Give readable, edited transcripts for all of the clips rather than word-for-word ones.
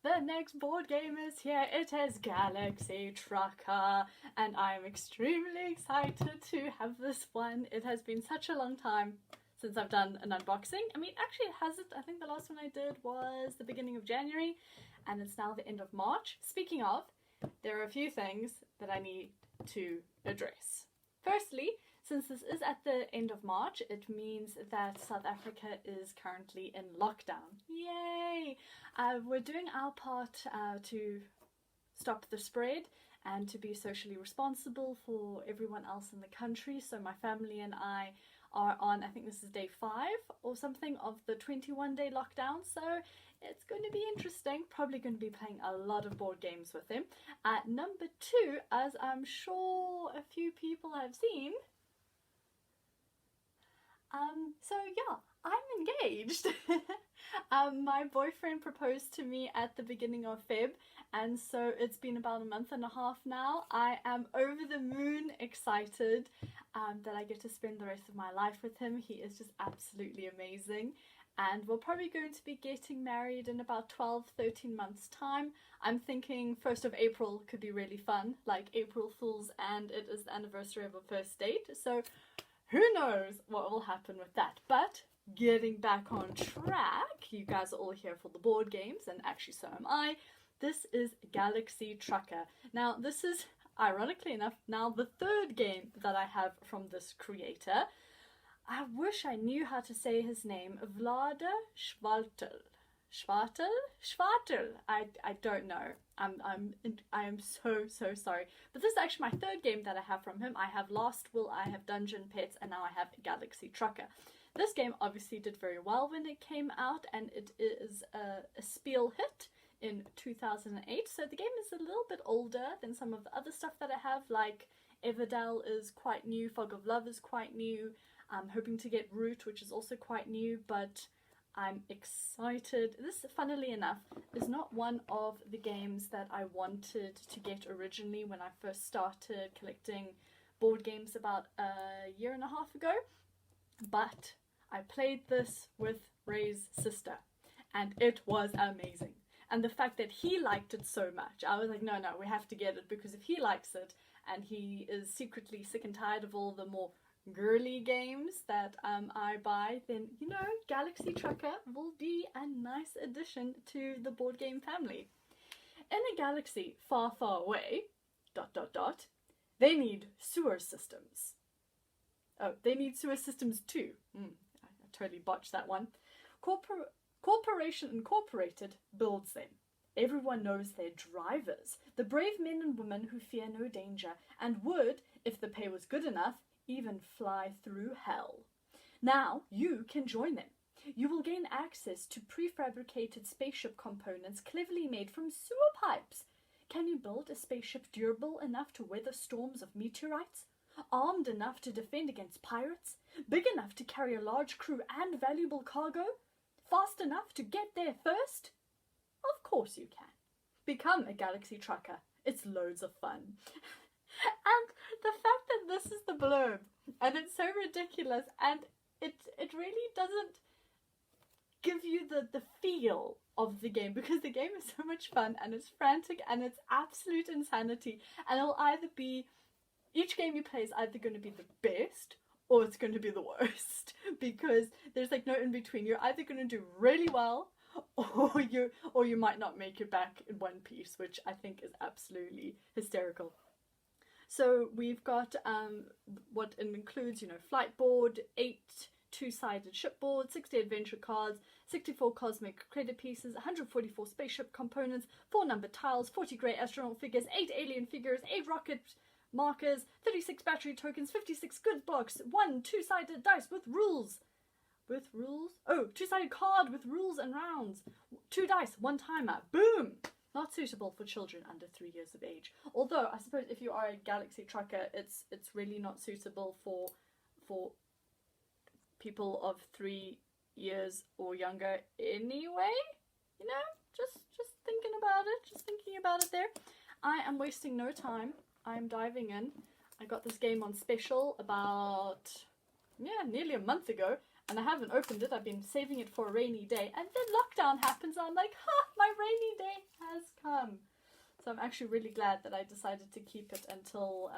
The next board game is here. It is Galaxy Trucker, and I am extremely excited to have this one. It has been such a long time since I've done an unboxing. I mean, actually it hasn't. I think the last one I did was the beginning of January, and it's now the end of March. Speaking of, there are a few things that I need to address. Firstly, since this is at the end of March, it means that South Africa is currently in lockdown. Yay! We're doing our part to stop the spread and to be socially responsible for everyone else in the country. So my family and I are on, I think this is day 5 or something of the 21-day lockdown. So it's going to be interesting. Probably going to be playing a lot of board games with him. Number 2, as I'm sure a few people have seen, so yeah, I'm engaged. My boyfriend proposed to me at the beginning of Feb, and so it's been about a month and a half now. I am over the moon excited that I get to spend the rest of my life with him. He is just absolutely amazing, and we're probably going to be getting married in about 12-13 months time. I'm thinking 1st of April could be really fun, like April Fools, and it is the anniversary of our first date, so who knows what will happen with that. But getting back on track, you guys are all here for the board games, and actually so am I. This is Galaxy Trucker. Now this is, ironically enough, now the 3rd game that I have from this creator. I wish I knew how to say his name. Vlada Schwartel. I don't know. I am so sorry. But this is actually my 3rd game that I have from him. I have Last Will, I have Dungeon Pets, and now I have Galaxy Trucker. This game obviously did very well when it came out, and it is a Spiel hit in 2008. So the game is a little bit older than some of the other stuff that I have, like Everdell is quite new, Fog of Love is quite new. I'm hoping to get Root, which is also quite new, but I'm excited. This, funnily enough, is not one of the games that I wanted to get originally when I first started collecting board games about a year and a half ago, but I played this with Ray's sister, and it was amazing. And the fact that he liked it so much, I was like, no, we have to get it, because if he likes it, and he is secretly sick and tired of all the more girly games that I buy, then, you know, Galaxy Trucker will be a nice addition to the board game family. In a galaxy far, far away, ... they need sewer systems. Oh, they need sewer systems too. I totally botched that one. Corporation Incorporated builds them. Everyone knows their drivers, the brave men and women who fear no danger, and would, if the pay was good enough, even fly through hell. Now you can join them. You will gain access to prefabricated spaceship components cleverly made from sewer pipes. Can you build a spaceship durable enough to weather storms of meteorites? Armed enough to defend against pirates? Big enough to carry a large crew and valuable cargo? Fast enough to get there first? Of course you can. Become a Galaxy Trucker. It's loads of fun. And the fact that this is the blurb, and it's so ridiculous, and it really doesn't give you the feel of the game, because the game is so much fun, and it's frantic, and it's absolute insanity, and it'll either be, each game you play is either going to be the best, or it's going to be the worst, because there's like no in between. You're either going to do really well, or you might not make it back in one piece, which I think is absolutely hysterical. So we've got what it includes, you know, flight board, 8 two-sided shipboard, 60 adventure cards, 64 cosmic credit pieces, 144 spaceship components, 4 numbered tiles, 40 grey astronaut figures, 8 alien figures, 8 rocket markers, 36 battery tokens, 56 goods blocks, 1 two-sided dice with rules. With rules? Oh, two-sided card with rules and rounds. 2 dice, 1 timer. Boom! Not suitable for children under 3 years of age. Although, I suppose if you are a Galaxy Trucker, it's really not suitable for people of 3 years or younger anyway. You know, just thinking about it there. I am wasting no time. I am diving in. I got this game on special about, nearly a month ago, and I haven't opened it. I've been saving it for a rainy day, and then lockdown happens. And I'm like, ha! My rainy day has come. So I'm actually really glad that I decided to keep it until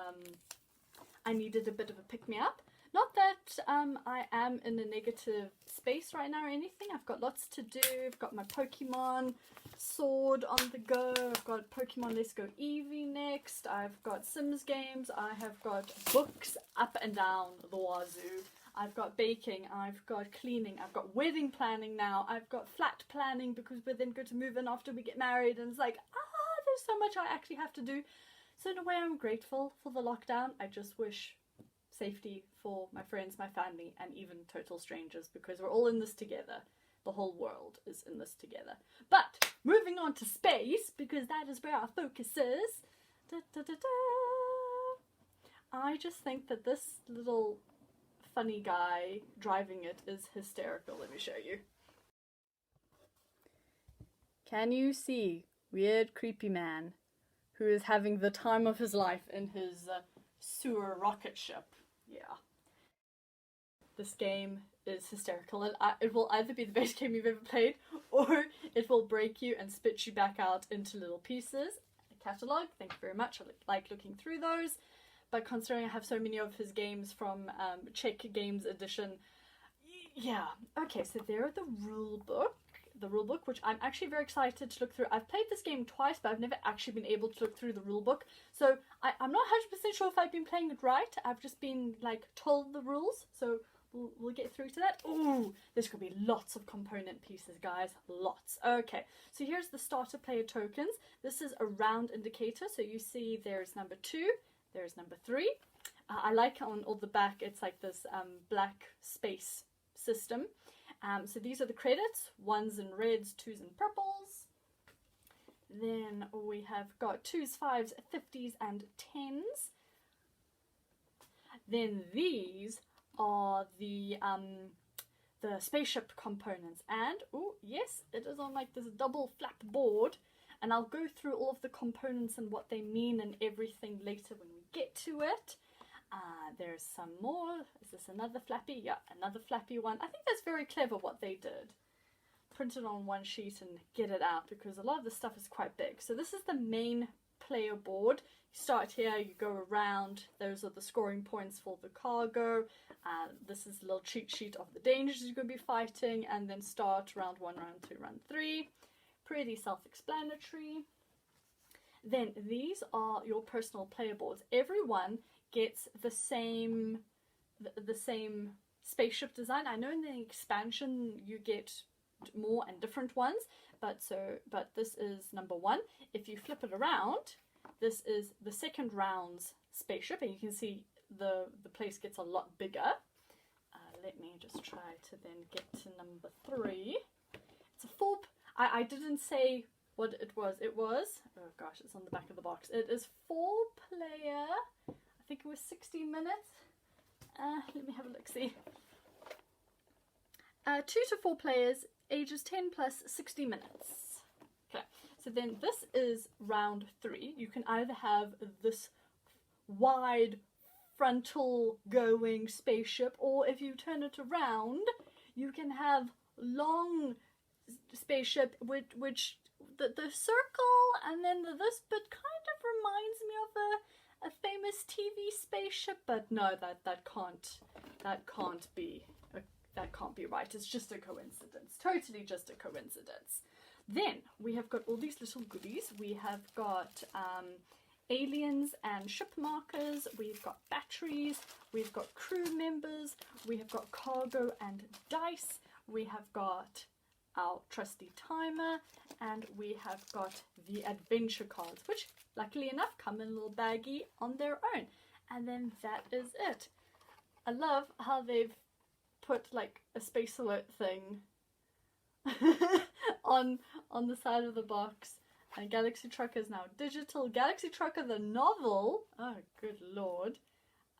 I needed a bit of a pick-me-up. Not that I am in a negative space right now or anything. I've got lots to do. I've got my Pokemon Sword on the go. I've got Pokemon Let's Go Eevee next. I've got Sims games. I have got books up and down the wazoo. I've got baking. I've got cleaning. I've got wedding planning now. I've got flat planning because we're then going to move in after we get married. And it's like, there's so much I actually have to do. So in a way, I'm grateful for the lockdown. I just wish safety for my friends, my family, and even total strangers, because we're all in this together. The whole world is in this together. But moving on to space, because that is where our focus is. Da, da, da, da. I just think that this little funny guy driving it is hysterical. Let me show you. Can you see weird creepy man who is having the time of his life in his sewer rocket ship? Yeah. This game is hysterical, and it will either be the best game you've ever played, or it will break you and spit you back out into little pieces. A catalogue, thank you very much. I like looking through those, but considering I have so many of his games from Czech Games Edition, yeah. Okay, so there are the rule book, which I'm actually very excited to look through. I've played this game twice, but I've never actually been able to look through the rule book. So I'm not 100% sure if I've been playing it right. I've just been, like, told the rules. So we'll get through to that. Ooh, there's going to be lots of component pieces, guys. Lots. Okay, so here's the starter player tokens. This is a round indicator. So you see there's number 2, there's number 3. I like on all the back, it's like this black space system. So these are the credits, 1s in reds, 2s in purples. Then we have got 2s, 5s, 50s, and 10s. Then these are the spaceship components. And, oh yes, it is on like this double flap board. And I'll go through all of the components and what they mean and everything later when we get to it. There's some more. Is this another flappy? Yeah, another flappy one. I think that's very clever what they did. Print it on one sheet and get it out, because a lot of the stuff is quite big. So this is the main player board. You start here, you go around. Those are the scoring points for the cargo. This is a little cheat sheet of the dangers you're going to be fighting, and then start round 1, round 2, round 3. Pretty self-explanatory. Then these are your personal player boards. Everyone gets the same spaceship design. I know in the expansion you get more and different ones, but this is number 1. If you flip it around, this is the second round's spaceship, and you can see the place gets a lot bigger. Let me just try to then get to number 3. It's a 4. I didn't say what it was. It was, oh gosh, it's on the back of the box. It is 4-player. I think it was 60 minutes. Let me have a look, see. 2 to 4 players, ages 10 plus 60 minutes. Okay, so then this is round 3. You can either have this wide frontal going spaceship, or if you turn it around, you can have long spaceship which the circle, and then this bit kind of reminds me of a famous TV spaceship, but no, that can't be right. It's just a coincidence. Totally just a coincidence. Then we have got all these little goodies. We have got aliens and ship markers. We've got batteries. We've got crew members. We have got cargo and dice. We have got our trusty timer, and we have got the adventure cards, which luckily enough come in a little baggie on their own. And then that is it. I love how they've put like a space alert thing on the side of the box. And Galaxy Trucker is now digital. Galaxy Trucker the novel, oh good lord,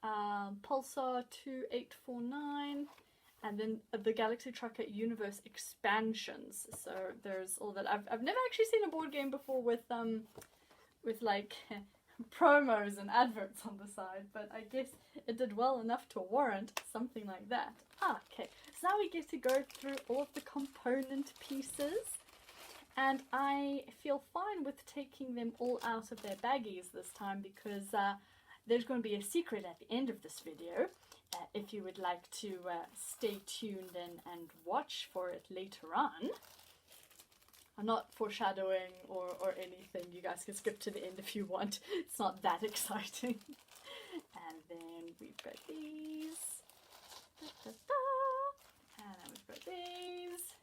Pulsar 2849. And then the Galaxy Trucker universe expansions. So there's all that. I've never actually seen a board game before with like promos and adverts on the side, but I guess it did well enough to warrant something like that. Okay, so now we get to go through all of the component pieces, and I feel fine with taking them all out of their baggies this time because there's going to be a secret at the end of this video. If you would like to stay tuned and watch for it later on. I'm not foreshadowing or anything. You guys can skip to the end if you want. It's not that exciting. And then we've got these. Da, da, da. And then we've got these.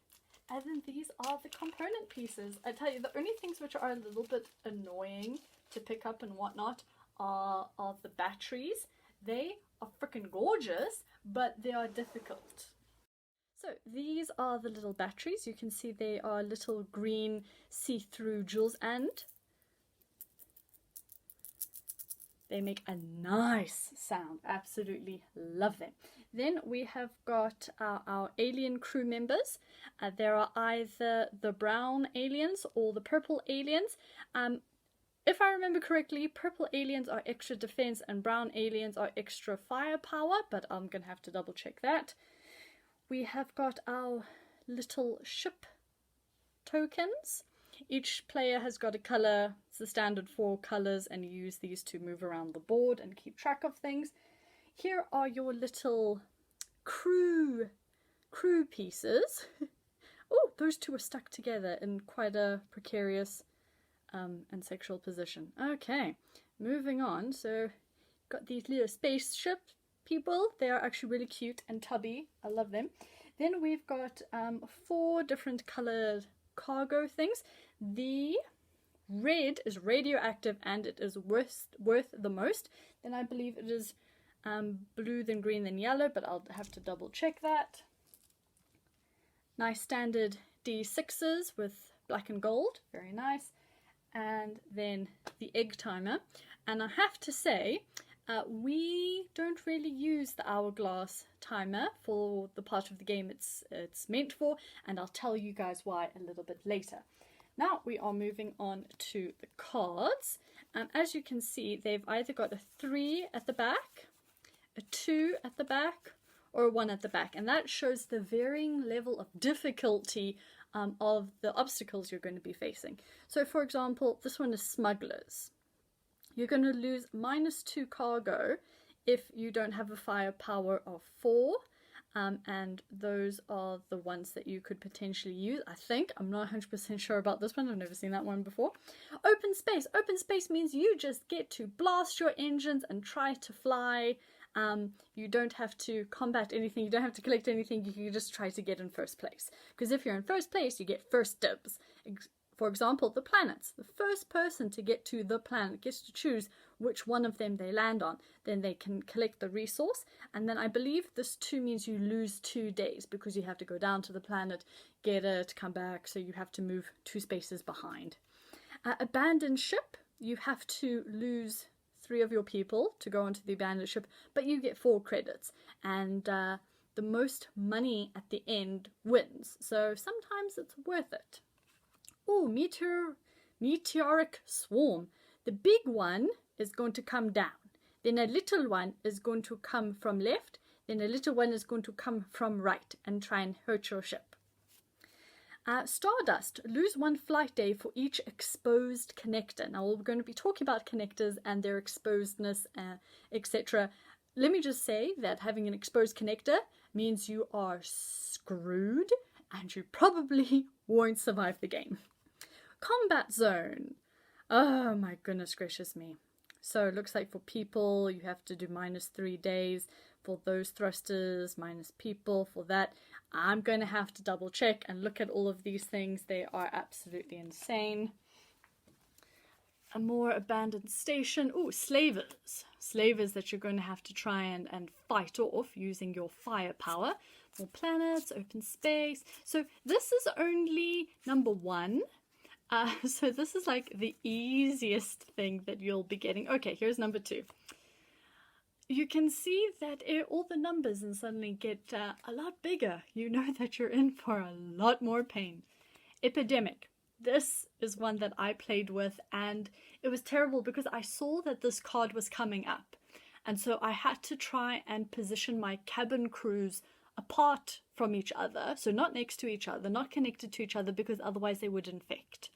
And then these are the component pieces. I tell you, the only things which are a little bit annoying to pick up and whatnot are the batteries. They are freaking gorgeous, but they are difficult. So these are the little batteries. You can see they are little green see-through jewels, and they make a nice sound. Absolutely love them. Then we have got our alien crew members. There are either the brown aliens or the purple aliens. If I remember correctly, purple aliens are extra defense and brown aliens are extra firepower, but I'm going to have to double check that. We have got our little ship tokens. Each player has got a colour. It's the standard 4 colours, and you use these to move around the board and keep track of things. Here are your little crew pieces. Oh, those two are stuck together in quite a precarious and sexual position. Okay, moving on. So, got these little spaceship people. They are actually really cute and tubby. I love them. Then we've got 4 different colored cargo things. The red is radioactive and it is worth the most. Then I believe it is blue, then green, then yellow, but I'll have to double check that. Nice standard D6s with black and gold. Very nice. And then the egg timer. And I have to say, we don't really use the hourglass timer for the part of the game it's meant for, and I'll tell you guys why a little bit later. Now we are moving on to the cards. As you can see, they've either got a 3 at the back, a 2 at the back, or a 1 at the back, and that shows the varying level of difficulty of the obstacles you're going to be facing. So for example, this one is smugglers. You're going to lose -2 cargo if you don't have a firepower of 4, and those are the ones that you could potentially use, I think. I'm not 100% sure about this one. I've never seen that one before. Open space. Open space means you just get to blast your engines and try to fly. You don't have to combat anything, you don't have to collect anything, you can just try to get in first place. Because if you're in first place, you get first dibs. For example, the planets. The first person to get to the planet gets to choose which one of them they land on. Then they can collect the resource. And then I believe this 2 means you lose 2 days because you have to go down to the planet, get it, come back. So you have to move 2 spaces behind. Abandoned ship. You have to lose 3 of your people to go onto the abandoned ship, but you get 4 credits. And the most money at the end wins. So sometimes it's worth it. Oh, meteoric swarm. The big one is going to come down. Then a little one is going to come from left. Then a little one is going to come from right and try and hurt your ship. Stardust. Lose 1 flight day for each exposed connector. Now we're going to be talking about connectors and their exposedness, etc. Let me just say that having an exposed connector means you are screwed and you probably won't survive the game. Combat zone. Oh my goodness gracious me. So it looks like for people you have to do -3 days. For those thrusters, minus people for that. I'm going to have to double check and look at all of these things. They are absolutely insane. A more abandoned station. Oh, slavers. Slavers that you're going to have to try and fight off using your firepower. More planets, open space. So this is only number 1. So this is like the easiest thing that you'll be getting. Okay, here's number 2. You can see that all the numbers and suddenly get a lot bigger. You know that you're in for a lot more pain. Epidemic. this is one that I played with, and it was terrible because I saw that this card was coming up. And so I had to try and position my cabin crews apart from each other, so not next to each other, not connected to each other, because otherwise they would infect.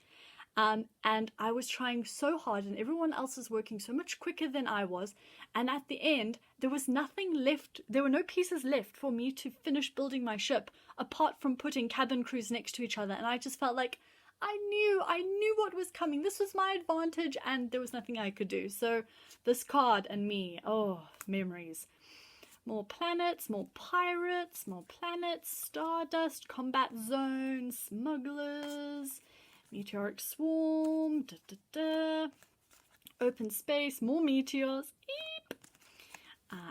And I was trying so hard, and everyone else was working so much quicker than I was. And at the end, there was nothing left. There were no pieces left for me to finish building my ship, apart from putting cabin crews next to each other. And I just felt like I knew what was coming. This was my advantage, and there was nothing I could do. So this card and me, oh, memories. More planets, more pirates, more planets, stardust, combat zone, smugglers, meteoric swarm, open space, more meteors, eep.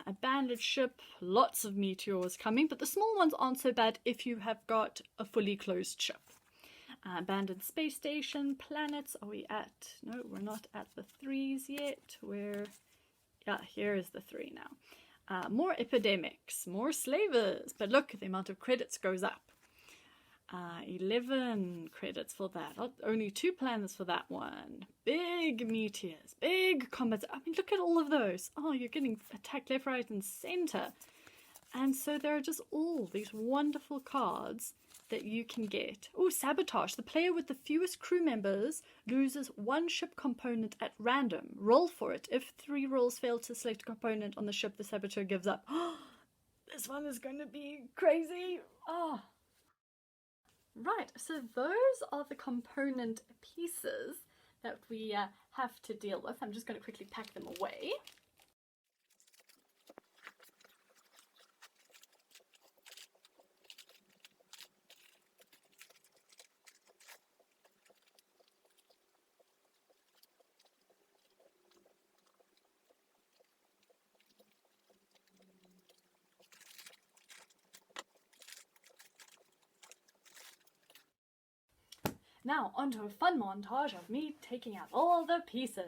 Abandoned ship, lots of meteors coming, but the small ones aren't so bad if you have got a fully closed ship. Abandoned space station, planets, are we at? No, we're not at the 3s yet. Yeah, here is the 3 now. More epidemics, more slavers, but look, the amount of credits goes up. 11 credits for that. Only 2 planets for that one. Big meteors, big comets. I mean, look at all of those. Oh, you're getting attacked left, right, and center. And so there are just all these wonderful cards that you can get. Oh, sabotage. The player with the fewest crew members loses 1 ship component at random. Roll for it. If 3 rolls fail to select a component on the ship, the saboteur gives up. This one is going to be crazy. Oh. Right, so those are the component pieces that we have to deal with. I'm just going to quickly pack them away. Now, onto a fun montage of me taking out all the pieces.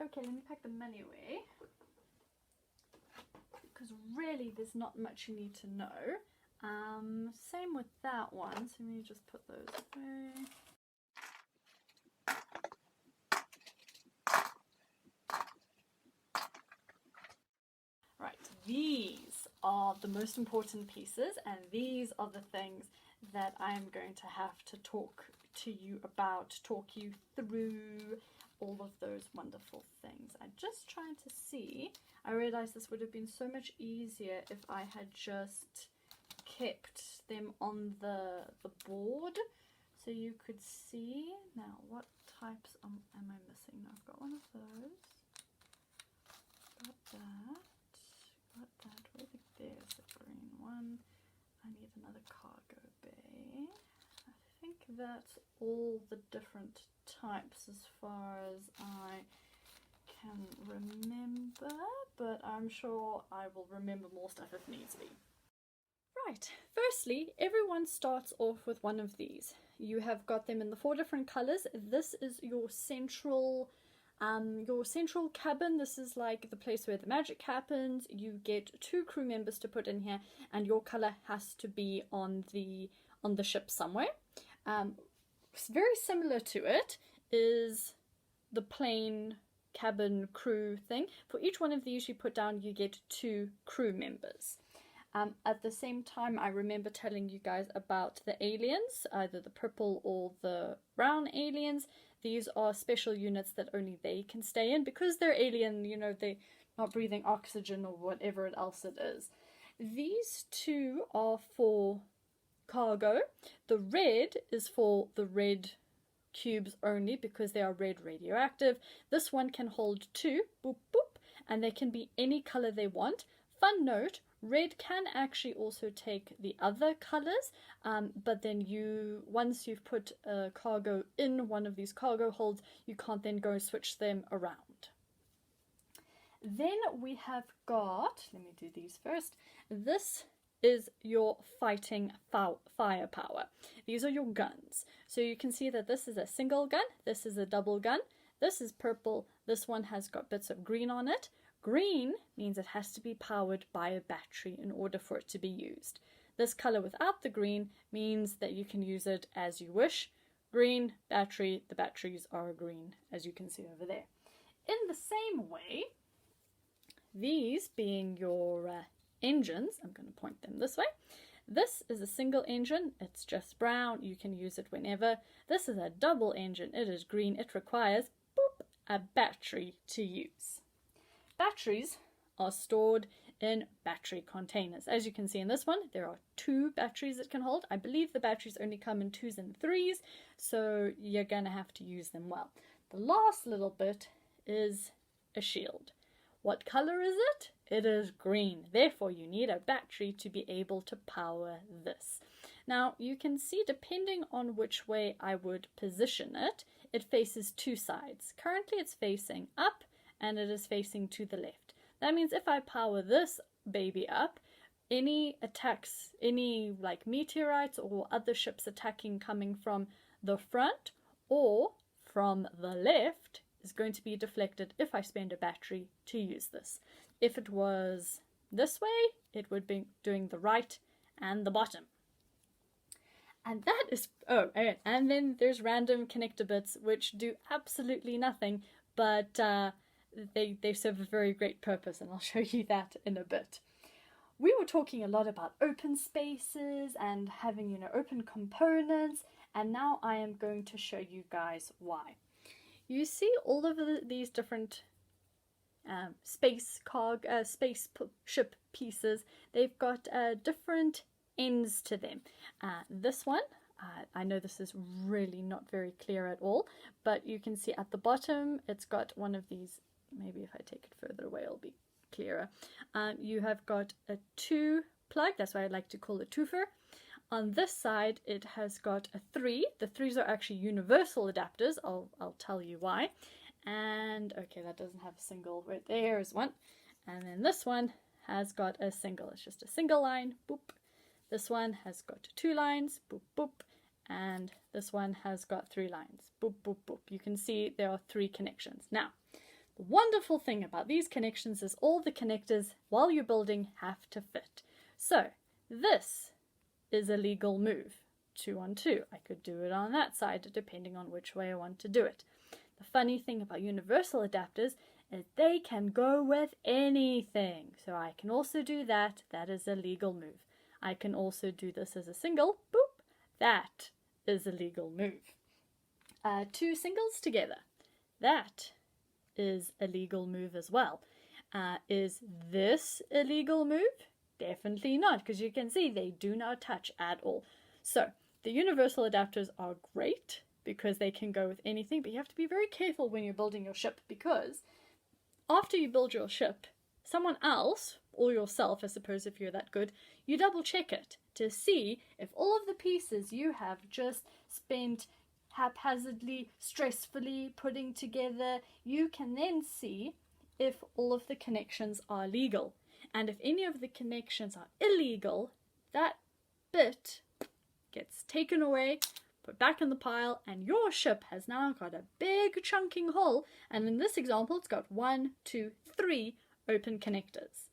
Okay, let me pack the money away, because really there's not much you need to know. Same with that one, so let me just put those away. Right, these are the most important pieces, and these are the things that I'm going to have to talk to you about, talk you through all of those wonderful things. I'm just trying to see. I realized this would have been so much easier if I had just kept them on the board so you could see. Now, what types am I missing? I've got one of those. Got that. There's the green one. I need another cargo bay. I think that's all the different types as far as I can remember, but I'm sure I will remember more stuff if needs be. Right, firstly, everyone starts off with one of these. You have got them in the 4 different colors. This is your central cabin. This is like the place where the magic happens. You get 2 crew members to put in here, and your color has to be on the ship somewhere. Very similar to it is the plain cabin crew thing. For each one of these you put down, you get 2 crew members. At the same time, I remember telling you guys about the aliens, either the purple or the brown aliens. These are special units that only they can stay in because they're alien, you know, they're not breathing oxygen or whatever else it is. These 2 are for cargo. The red is for the red cubes only because they are red radioactive. This one can hold 2, boop boop, and they can be any color they want. Fun note, red can actually also take the other colors, but then once you've put a cargo in one of these cargo holds, you can't then go switch them around. Then we have got, let me do these first, this is your fighting firepower. These are your guns. So you can see that this is a single gun, this is a double gun, this is purple, this one has got bits of green on it. Green means it has to be powered by a battery in order for it to be used. This color without the green means that you can use it as you wish. Green, battery, the batteries are green, as you can see over there. In the same way, these being your engines, I'm going to point them this way. This is a single engine, it's just brown, you can use it whenever. This is a double engine, it is green, it requires boop, a battery to use. Batteries are stored in battery containers. As you can see in this one, there are 2 batteries it can hold. I believe the batteries only come in 2s and 3s, so you're going to have to use them well. The last little bit is a shield. What color is it? It is green. Therefore, you need a battery to be able to power this. Now, you can see depending on which way I would position it, it faces 2 sides. Currently, it's facing up, and it is facing to the left. That means if I power this baby up, any attacks, any like meteorites or other ships attacking coming from the front or from the left is going to be deflected if I spend a battery to use this. If it was this way, it would be doing the right and the bottom. And that is, and then there's random connector bits which do absolutely nothing, but they serve a very great purpose, and I'll show you that in a bit. We were talking a lot about open spaces and having, you know, open components, and now I am going to show you guys why. You see all of these different spaceship pieces, they've got different ends to them. This one, I know this is really not very clear at all, but you can see at the bottom it's got one of these. Maybe if I take it further away it'll be clearer. You have got a 2 plug, that's why I like to call it twofer. On this side it has got a 3. The 3s are actually universal adapters, I'll tell you why. And okay, that doesn't have a single, right there's one. And then this one has got a single, it's just a single line, boop. This one has got 2 lines, boop boop. And this one has got 3 lines, boop boop boop. You can see there are 3 connections. Now, the wonderful thing about these connections is all the connectors while you're building have to fit. So this is a legal move, 2 on 2. I could do it on that side depending on which way I want to do it. The funny thing about universal adapters is they can go with anything. So I can also do that, that is a legal move. I can also do this as a single, boop, that is a legal move. 2 singles together, that is a legal move as well. Is this a legal move? Definitely not, because you can see they do not touch at all. So the universal adapters are great because they can go with anything, but you have to be very careful when you're building your ship, because after you build your ship, someone else, or yourself I suppose if you're that good, you double check it to see if all of the pieces you have just spent haphazardly, stressfully putting together, you can then see if all of the connections are legal. And if any of the connections are illegal, that bit gets taken away, put back in the pile, and your ship has now got a big chunking hole. And in this example, it's got 1, 2, 3 open connectors,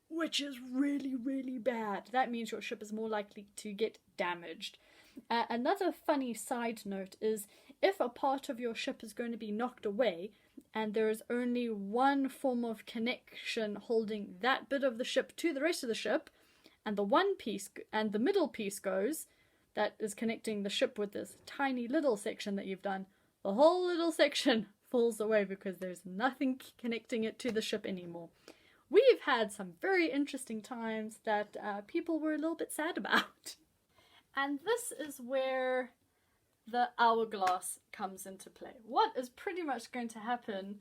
which is really, really bad. That means your ship is more likely to get damaged. Another funny side note is if a part of your ship is going to be knocked away, and there is only one form of connection holding that bit of the ship to the rest of the ship, and the one piece and the middle piece goes, that is connecting the ship with this tiny little section that you've done, the whole little section falls away because there's nothing connecting it to the ship anymore. We've had some very interesting times that people were a little bit sad about. And this is where the hourglass comes into play. What is pretty much going to happen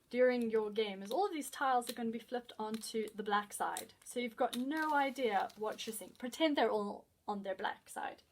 during your game is all of these tiles are going to be flipped onto the black side. So you've got no idea what you're seeing. Pretend they're all on their black side.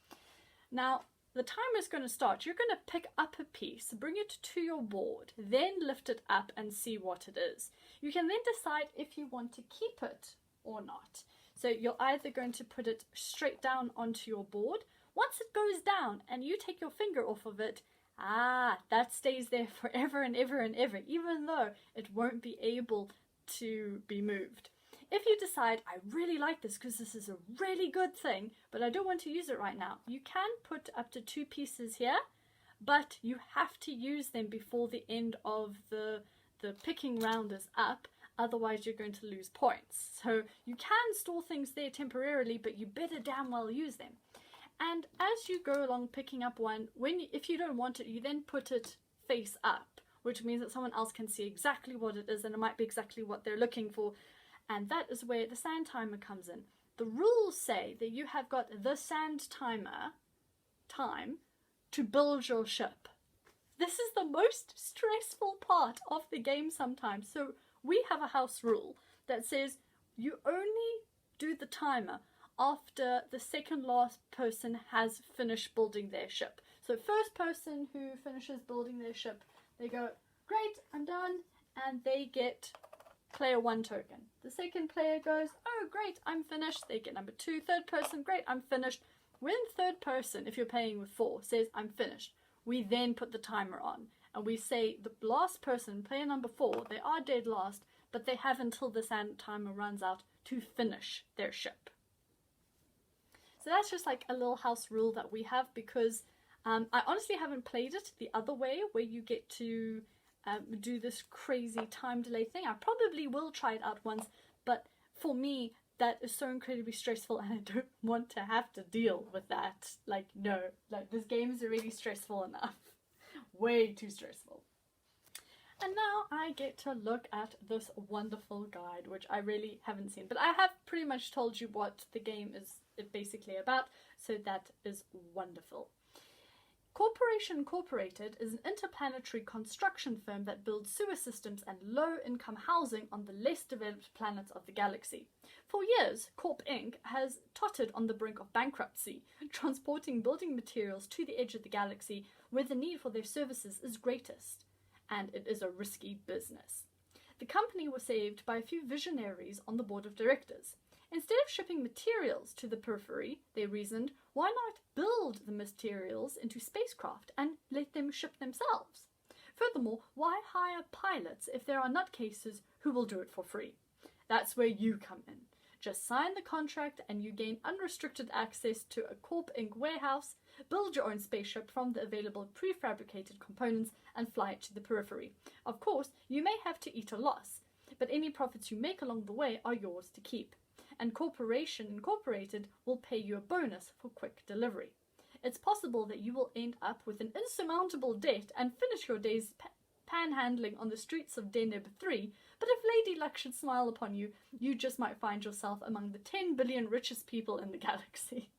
Now, the timer is going to start. You're going to pick up a piece, bring it to your board, then lift it up and see what it is. You can then decide if you want to keep it or not. So you're either going to put it straight down onto your board. Once it goes down and you take your finger off of it, that stays there forever and ever and ever, even though it won't be able to be moved. If you decide, I really like this because this is a really good thing, but I don't want to use it right now, you can put up to 2 pieces here, but you have to use them before the end of the picking round is up, otherwise you're going to lose points. So you can store things there temporarily, but you better damn well use them. And as you go along picking up one, if you don't want it, you then put it face up, which means that someone else can see exactly what it is, and it might be exactly what they're looking for. And that is where the sand timer comes in. The rules say that you have got the sand timer time to build your ship. This is the most stressful part of the game sometimes. So we have a house rule that says you only do the timer after the second last person has finished building their ship. So first person who finishes building their ship, they go, great, I'm done, and they get player 1 token. The second player goes, oh great, I'm finished, they get number 2. Third person, great, I'm finished. When third person, if you're playing with 4, says I'm finished, we then put the timer on and we say the last person, player number 4, they are dead last, but they have until the sand timer runs out to finish their ship. So that's just like a little house rule that we have, because I honestly haven't played it the other way where you get to do this crazy time delay thing. I probably will try it out once, but for me that is so incredibly stressful and I don't want to have to deal with that. Like, no, like this game is already stressful enough. Way too stressful. And now I get to look at this wonderful guide, which I really haven't seen, but I have pretty much told you what the game is basically about, so that is wonderful. Corporation Incorporated is an interplanetary construction firm that builds sewer systems and low-income housing on the less developed planets of the galaxy. For years, Corp Inc. has tottered on the brink of bankruptcy, transporting building materials to the edge of the galaxy where the need for their services is greatest. And it is a risky business. The company was saved by a few visionaries on the board of directors. Instead of shipping materials to the periphery, they reasoned, why not build the materials into spacecraft and let them ship themselves? Furthermore, why hire pilots if there are nutcases who will do it for free? That's where you come in. Just sign the contract and you gain unrestricted access to a Corp Inc. warehouse, build your own spaceship from the available prefabricated components and fly it to the periphery. Of course, you may have to eat a loss, but any profits you make along the way are yours to keep. And Corporation Incorporated will pay you a bonus for quick delivery. It's possible that you will end up with an insurmountable debt and finish your days panhandling on the streets of Deneb 3, but if Lady Luck should smile upon you, you just might find yourself among the 10 billion richest people in the galaxy.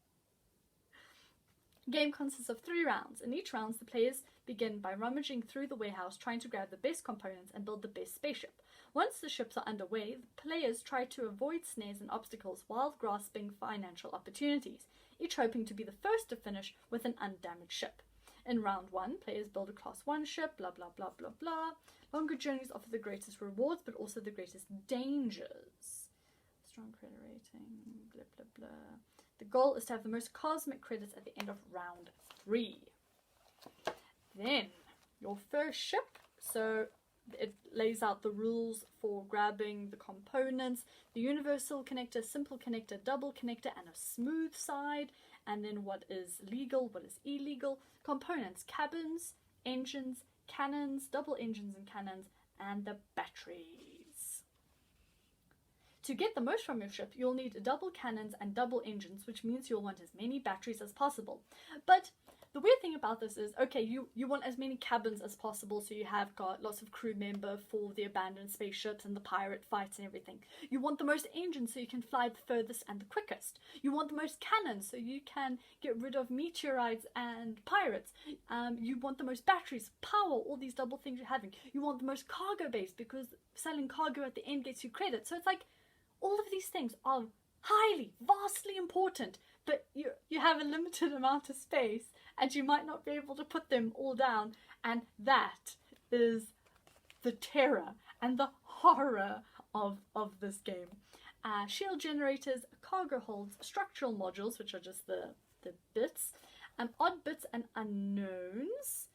The game consists of 3 rounds. In each round, the players begin by rummaging through the warehouse, trying to grab the best components and build the best spaceship. Once the ships are underway, the players try to avoid snares and obstacles while grasping financial opportunities, each hoping to be the first to finish with an undamaged ship. In round 1, players build a class 1 ship, blah blah blah blah blah. Longer journeys offer the greatest rewards, but also the greatest dangers. Strong credit rating, blah blah blah. The goal is to have the most cosmic credits at the end of round 3. Then, your first ship, so it lays out the rules for grabbing the components, the universal connector, simple connector, double connector, and a smooth side, and then what is legal, what is illegal, components, cabins, engines, cannons, double engines and cannons, and the batteries. To get the most from your ship, you'll need double cannons and double engines, which means you'll want as many batteries as possible. But the weird thing about this is, okay, you want as many cabins as possible, so you have got lots of crew member for the abandoned spaceships and the pirate fights and everything. You want the most engines so you can fly the furthest and the quickest. You want the most cannons so you can get rid of meteorites and pirates. You want the most batteries, power, all these double things you're having. You want the most cargo base because selling cargo at the end gets you credit. So it's like all of these things are highly, vastly important, but you have a limited amount of space and you might not be able to put them all down, and that is the terror and the horror of this game. Shield generators, cargo holds, structural modules, which are just the bits, odd bits and unknowns.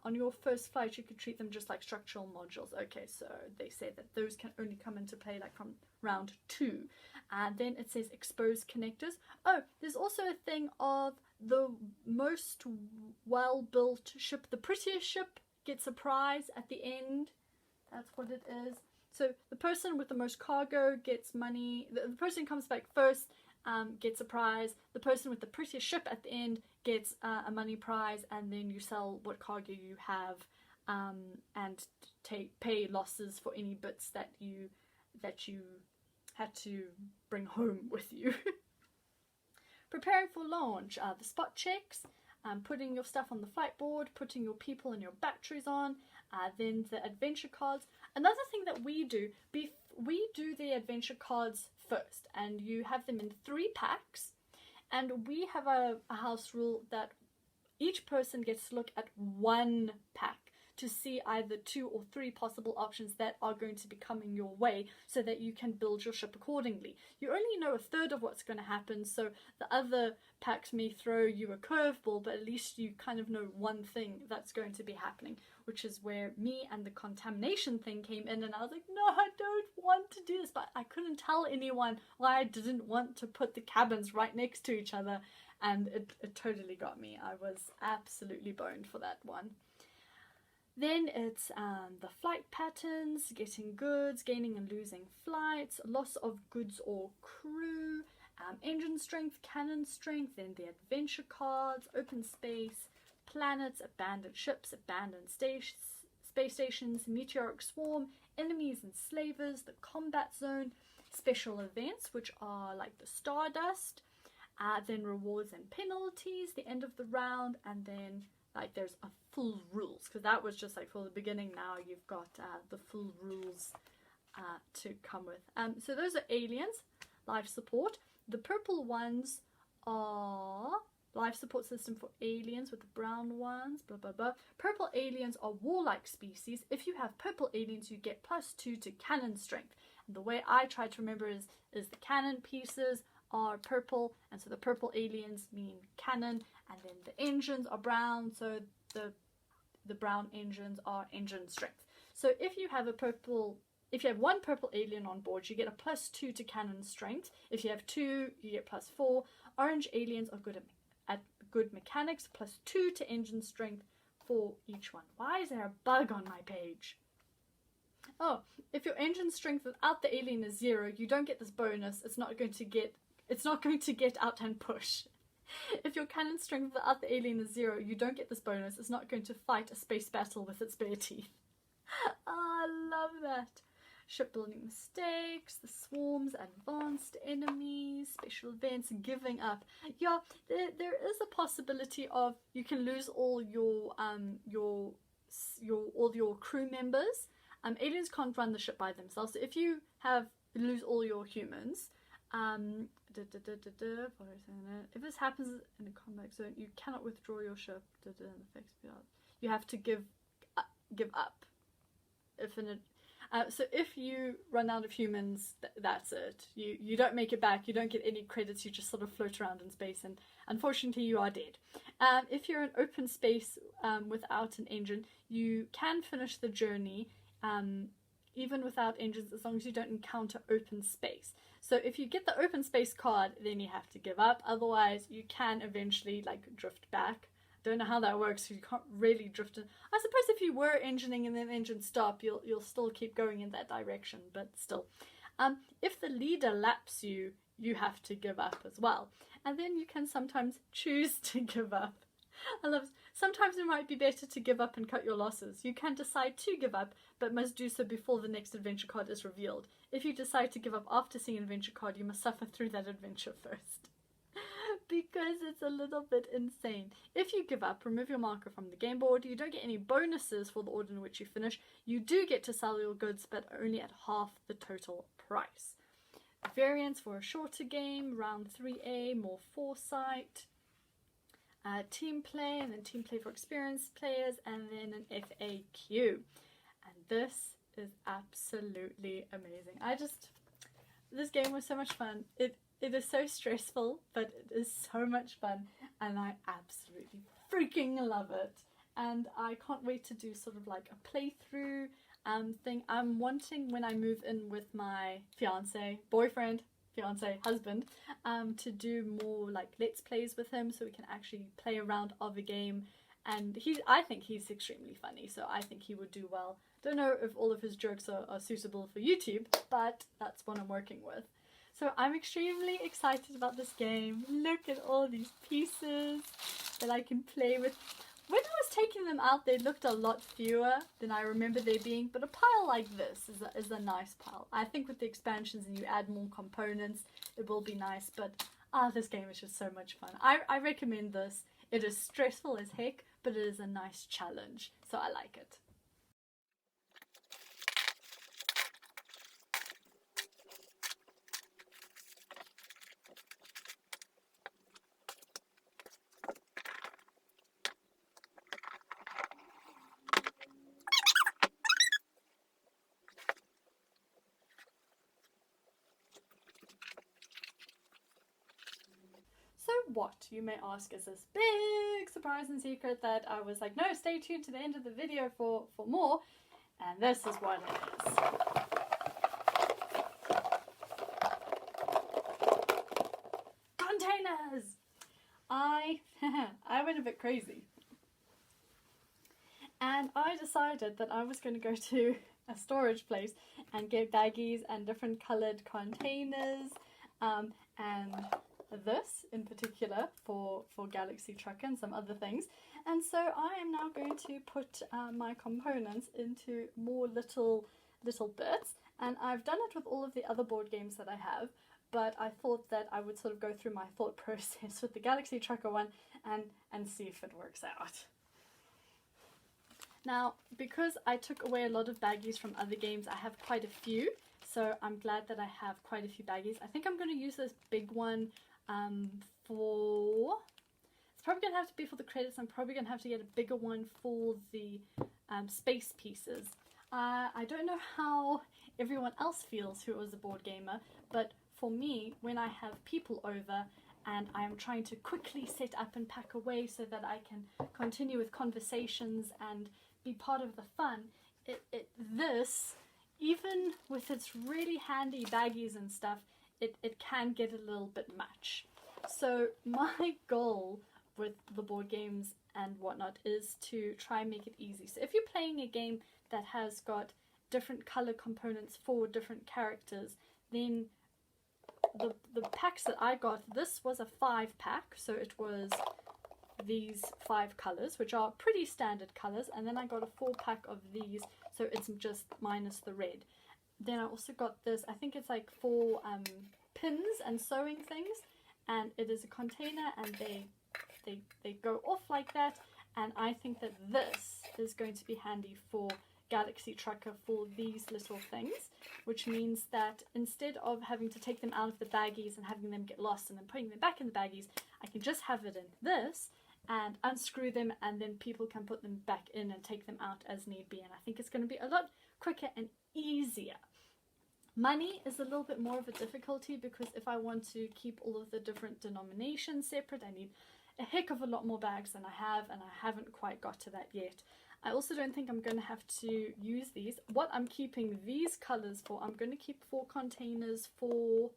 On your first flight you could treat them just like structural modules. Okay, so they say that those can only come into play like from round 2. Then it says exposed connectors. Oh, there's also a thing of the most well-built ship, the prettiest ship, gets a prize at the end. That's what it is. So the person with the most cargo gets money. The person who comes back first gets a prize. The person with the prettiest ship at the end gets a money prize, and then you sell what cargo you have and pay losses for any bits that you had to bring home with you. Preparing for launch, the spot checks, putting your stuff on the flight board, putting your people and your batteries on, then the adventure cards. Another thing that we do, we do the adventure cards first, and you have them in 3 packs, and we have a house rule that each person gets to look at 1 pack to see either 2 or 3 possible options that are going to be coming your way so that you can build your ship accordingly. You only know 1/3 of what's going to happen, so the other packs may throw you a curveball, but at least you kind of know one thing that's going to be happening, which is where me and the contamination thing came in, and I was like, no, I don't want to do this, but I couldn't tell anyone why I didn't want to put the cabins right next to each other, and it totally got me. I was absolutely boned for that one. Then it's the flight patterns, getting goods, gaining and losing flights, loss of goods or crew, engine strength, cannon strength, then the adventure cards, open space, planets, abandoned ships, abandoned space stations, meteoric swarm, enemies and slavers, the combat zone, special events, which are like the stardust, then rewards and penalties, the end of the round, and then like there's a full rules, because that was just like for the beginning. Now you've got the full rules to come with. So those are aliens, life support. The purple ones are life support system for aliens with the brown ones, blah blah blah. Purple aliens are warlike species. If you have purple aliens, you get +2 to cannon strength. And the way I try to remember is the cannon pieces are purple, and so the purple aliens mean cannon, and then the engines are brown, so the brown engines are engine strength. So if you have if you have 1 purple alien on board, you get a +2 to cannon strength. If you have 2, you get +4. Orange aliens are good at good mechanics, +2 to engine strength for each one. Why is there a bug on my page? Oh, if your engine strength without the alien is 0, you don't get this bonus. It's not going to get out and push. If your cannon strength without the alien is 0, you don't get this bonus. It's not going to fight a space battle with its bare teeth. I love that. Shipbuilding mistakes, the swarms, advanced enemies, special events, giving up. Yeah, there is a possibility of you can lose all your crew members. Aliens can't run the ship by themselves. So if you lose all your humans, if this happens in a combat zone, you cannot withdraw your ship. You have to give up. So if you run out of humans, that's it. You don't make it back. You don't get any credits. You just sort of float around in space, and unfortunately you are dead. If you're in open space without an engine, you can finish the journey even without engines, as long as you don't encounter open space. So if you get the open space card, then you have to give up. Otherwise, you can eventually like drift back Don't know how that works, so you can't really drift in. I suppose if you were engineing and then engine stop, you'll still keep going in that direction, but still. If the leader laps you, you have to give up as well. And then you can sometimes choose to give up. Sometimes it might be better to give up and cut your losses. You can decide to give up, but must do so before the next adventure card is revealed. If you decide to give up after seeing an adventure card, you must suffer through that adventure first. Because it's a little bit insane. If you give up, remove your marker from the game board. You don't get any bonuses for the order in which you finish. You do get to sell your goods, but only at half the total price. Variants for a shorter game, round 3A, more foresight, team play, and then team play for experienced players, and then an FAQ. And this is absolutely amazing. This game was so much fun. It is so stressful, but it is so much fun, and I absolutely freaking love it. And I can't wait to do sort of like a playthrough thing. I'm wanting, when I move in with my husband, to do more like let's plays with him, so we can actually play a round of a game. And I think he's extremely funny, so I think he would do well. Don't know if all of his jokes are suitable for YouTube, but that's what I'm working with. So I'm extremely excited about this game. Look at all these pieces that I can play with. When I was taking them out, they looked a lot fewer than I remember there being, but a pile like this is a nice pile. I think with the expansions and you add more components, it will be nice, but this game is just so much fun. I recommend this. It is stressful as heck, but it is a nice challenge, so I like it. So what, you may ask, is this big surprise and secret that I was like, no, stay tuned to the end of the video for more, and this is what it is. Containers! I went a bit crazy. And I decided that I was going to go to a storage place and get baggies and different coloured containers, and this in particular for Galaxy Trucker and some other things. And so I am now going to put my components into more little bits, and I've done it with all of the other board games that I have, but I thought that I would sort of go through my thought process with the Galaxy Trucker one and see if it works out. Now, because I took away a lot of baggies from other games, I have quite a few, so I'm glad that I have quite a few baggies. I think I'm going to use this big one it's probably going to have to be for the credits. I'm probably going to have to get a bigger one for the space pieces. I don't know how everyone else feels who is a board gamer, but for me, when I have people over and I am trying to quickly set up and pack away so that I can continue with conversations and be part of the fun, this, even with its really handy baggies and stuff, it can get a little bit much. So my goal with the board games and whatnot is to try and make it easy. So if you're playing a game that has got different color components for different characters, then the packs that I got, this was a 5-pack, so it was these 5 colors, which are pretty standard colors, and then I got a 4-pack of these, so it's just minus the red. Then I also got this, I think it's like 4 pins and sewing things, and it is a container, and they go off like that, and I think that this is going to be handy for Galaxy Trucker for these little things, which means that instead of having to take them out of the baggies and having them get lost and then putting them back in the baggies, I can just have it in this and unscrew them, and then people can put them back in and take them out as need be, and I think it's going to be a lot quicker and easier. Money is a little bit more of a difficulty, because if I want to keep all of the different denominations separate, I need a heck of a lot more bags than I have, and I haven't quite got to that yet. I also don't think I'm going to have to use these. What I'm keeping these colors for, I'm going to keep 4 containers for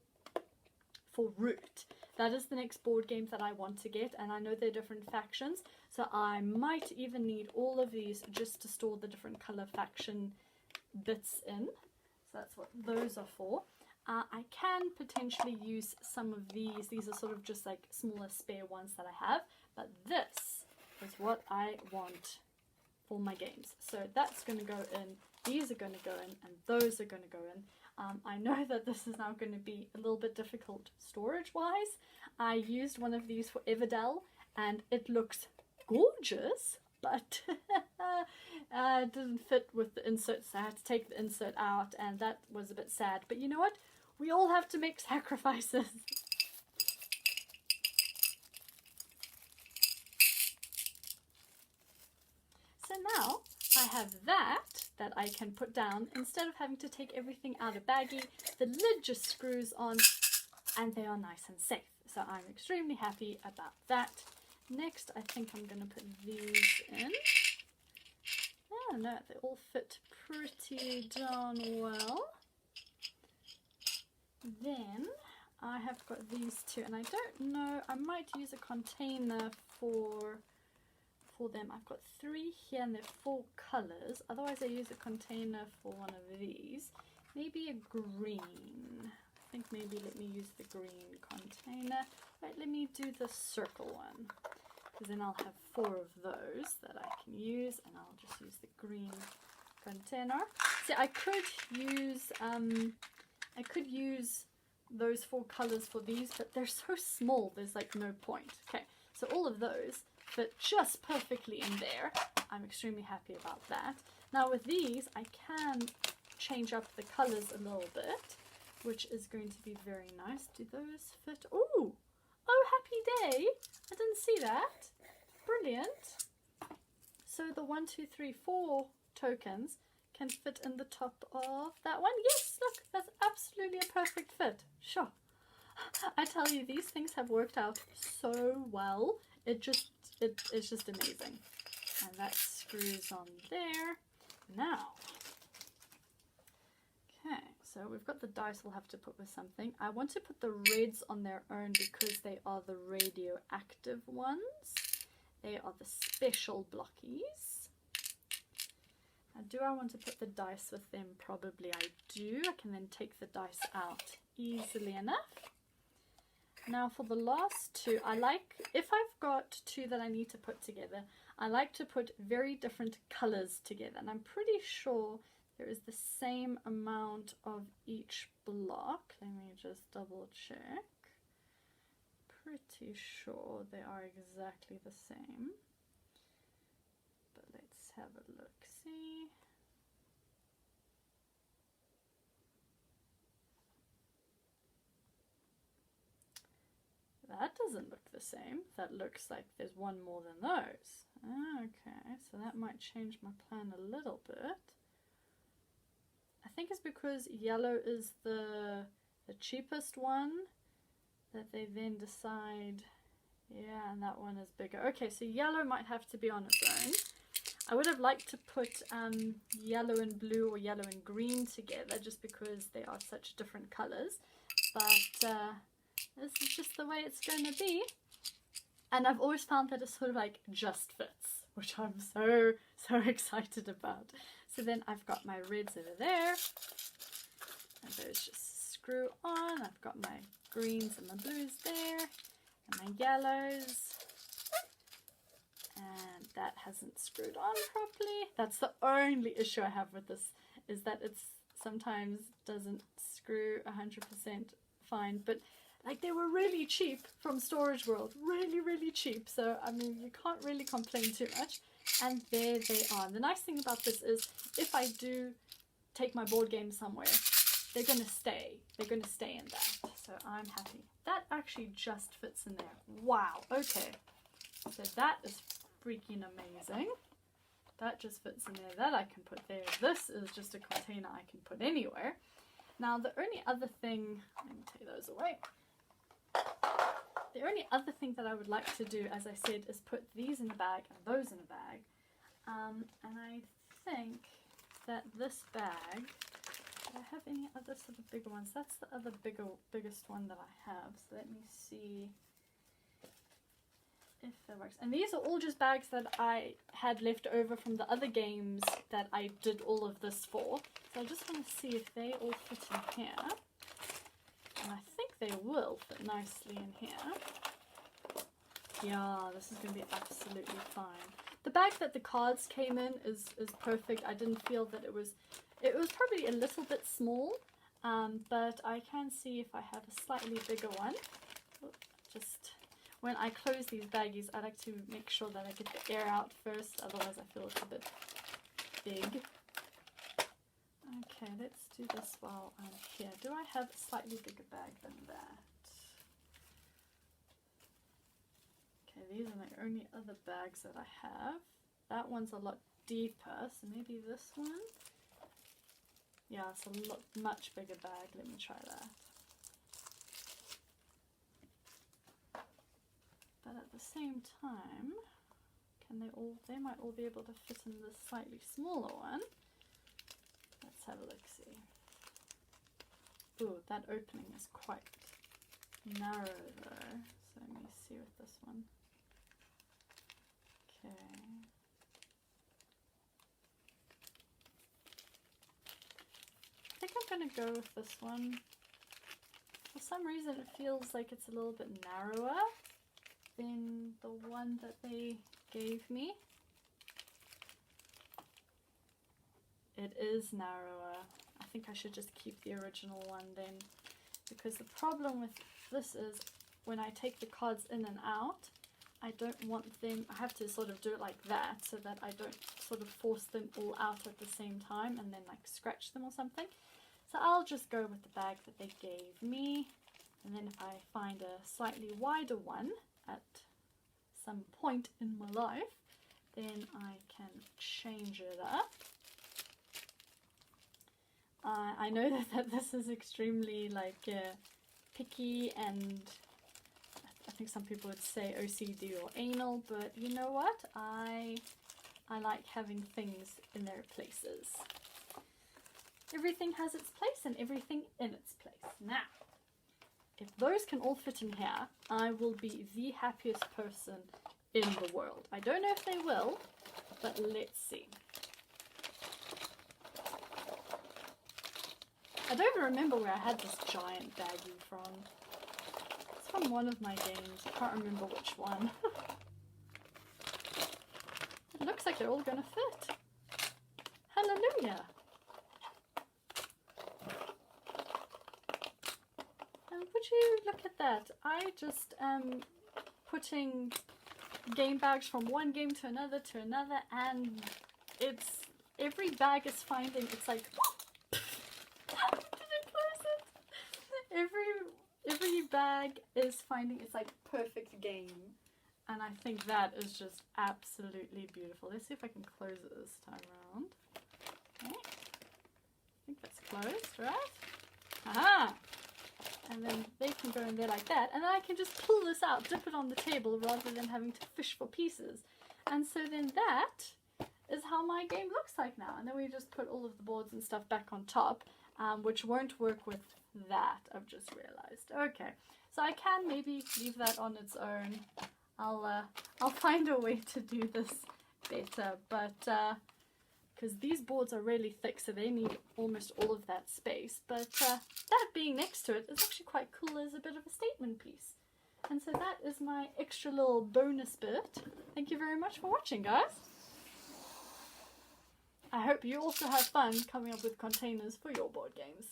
for Root. That is the next board game that I want to get, and I know they're different factions, so I might even need all of these just to store the different color faction bits in. So that's what those are for. I can potentially use some of these. These are sort of just like smaller spare ones that I have, but this is what I want for my games. So that's going to go in, these are going to go in, and those are going to go in. I know that this is now going to be a little bit difficult storage wise. I used one of these for Everdell and it looks gorgeous, but it didn't fit with the insert, so I had to take the insert out, and that was a bit sad. But you know what? We all have to make sacrifices. So now I have that I can put down. Instead of having to take everything out of baggie, the lid just screws on and they are nice and safe. So I'm extremely happy about that. Next, I think I'm going to put these in. Oh no, they all fit pretty darn well. Then I have got these two, and I don't know, I might use a container for them. I've got 3 here and they're 4 colors. Otherwise I use a container for one of these. Maybe a green. I think maybe let me use the green container. Right, let me do the circle one, because then I'll have 4 of those that I can use, and I'll just use the green container. See, I could use those 4 colors for these, but they're so small, there's like no point. Okay, so all of those fit just perfectly in there. I'm extremely happy about that. Now with these, I can change up the colors a little bit, which is going to be very nice. Do those fit? Ooh! Oh, happy day! I didn't see that. Brilliant. So the 1, 2, 3, 4 tokens can fit in the top of that one. Yes, look, that's absolutely a perfect fit. Sure. I tell you, these things have worked out so well. It's just amazing. And that screws on there. Now, okay, so we've got the dice we'll have to put with something. I want to put the reds on their own because they are the radioactive ones. They are the special blockies. Now, do I want to put the dice with them? Probably I do. I can then take the dice out easily enough. Now for the last 2, I like, if I've got 2 that I need to put together, I like to put very different colors together. And I'm pretty sure there is the same amount of each block. Let me just double check. Pretty sure they are exactly the same. But let's have a look, see. That doesn't look the same. That looks like there's one more than those. Okay, so that might change my plan a little bit. I think it's because yellow is the cheapest one that they then decide, yeah, and that one is bigger. Okay, so yellow might have to be on its own. I would have liked to put yellow and blue or yellow and green together just because they are such different colors. But this is just the way it's going to be. And I've always found that it sort of like just fits, which I'm so excited about. So then I've got my reds over there. And those just screw on. I've got my greens and my blues there. And my yellows. And that hasn't screwed on properly. That's the only issue I have with this, is that it sometimes doesn't screw 100% fine. But like, they were really cheap from Storage World, really cheap. So I mean, you can't really complain too much. And there they are. And the nice thing about this is, if I do take my board game somewhere, they're gonna stay. They're gonna stay in that. So I'm happy. That actually just fits in there. Wow. Okay. So that is freaking amazing. That just fits in there. That I can put there. This is just a container I can put anywhere. Now the only other thing, let me take those away. The only other thing that I would like to do, as I said, is put these in a bag and those in a bag. And I think that this bag I have any other sort of bigger ones? That's the other biggest one that I have. So let me see if that works. And these are all just bags that I had left over from the other games that I did all of this for. So I just want to see if they all fit in here. And I think they will fit nicely in here. Yeah, this is going to be absolutely fine. The bag that the cards came in is perfect. I didn't feel that it was probably a little bit small, but I can see if I have a slightly bigger one. Just when I close these baggies, I like to make sure that I get the air out first, otherwise I feel it's a bit big. Okay, let's do this while I'm here. Do I have a slightly bigger bag than that? Okay, these are the only other bags that I have. That one's a lot deeper, so maybe this one? Yeah, it's a much bigger bag. Let me try that. But at the same time, they might all be able to fit in this slightly smaller one. Let's have a look, see. Ooh, that opening is quite narrow though. So let me see with this one. Okay. I think I'm going to go with this one. For some reason it feels like it's a little bit narrower than the one that they gave me. It is narrower. I think I should just keep the original one then, because the problem with this is when I take the cards in and out, I don't want them, I have to sort of do it like that so that I don't sort of force them all out at the same time and then like scratch them or something. So I'll just go with the bag that they gave me, and then if I find a slightly wider one at some point in my life, then I can change it up. I know that this is extremely like picky, and I think some people would say OCD or anal, but you know what? I like having things in their places. Everything has its place and everything in its place. Now, if those can all fit in here, I will be the happiest person in the world. I don't know if they will, but let's see. I don't even remember where I had this giant baggie from. It's from one of my games. I can't remember which one. It looks like they're all going to fit. Hallelujah! And would you look at that? I just am putting game bags from one game to another, and it's every bag is finding, it's like every bag is finding its like perfect game, and I think that is just absolutely beautiful. Let's see if I can close it this time around. Okay. I think that's closed, right? Aha! And then they can go in there like that, and then I can just pull this out, dip it on the table rather than having to fish for pieces. And so then that is how my game looks like now. And then we just put all of the boards and stuff back on top, which won't work with that, I've just realized. Okay, so I can maybe leave that on its own. I'll find a way to do this better, but because these boards are really thick, so they need almost all of that space. But that being next to it is actually quite cool as a bit of a statement piece. And so that is my extra little bonus bit. Thank you very much for watching, guys. I hope you also have fun coming up with containers for your board games.